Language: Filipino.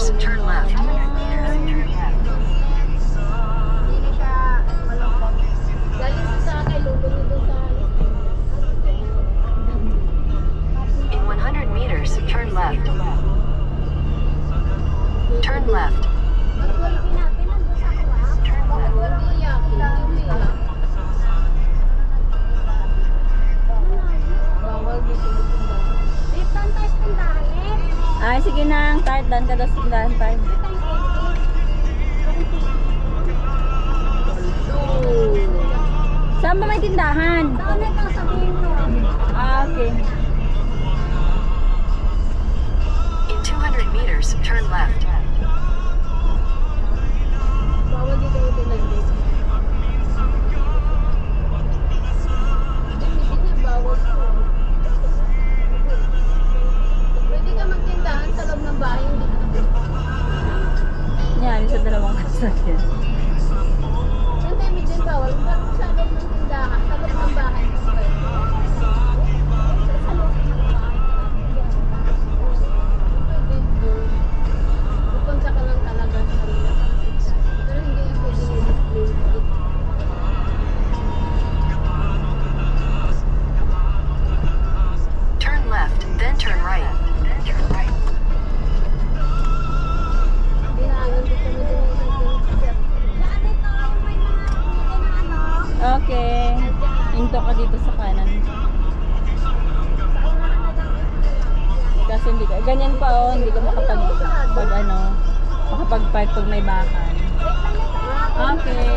meters, turn left. Hindi na siya malungkot. Galing sa sakay, lulunod doon sa In 100 meters, turn left. Turn left. Bawal pinapin nandun sa kawak. Bawal iyak. Bawal dito. Litan tayo sa tindahan. Ay, sige na. Tartan ka daw sa tindahan pa. Saan ba may tindahan? Saan na ito sabihin mo? Ah, okay. In 200 meters, turn left. Bawal dito yung tinagdis. Hindi na bawal ko. Pwede ka magtindahan sa loob ng bahay. Hindi ka Yan, sa dalawang kasakyan. yung time din bawal. Pero sa loob ng tindahan, sa loob ng bahay. Sa loob ng bahay. Pwede doon. Pupunta ka lang talaga sa kanila. Pero hindi yung pwede nila-display. Turn left, then turn right. Dinaanan dito na din yung Okay. Hinto ka dito sa kanan. Kasi hindi ka, ganyan pa oh, hindi ka makapag-park pag may bakan. Okay.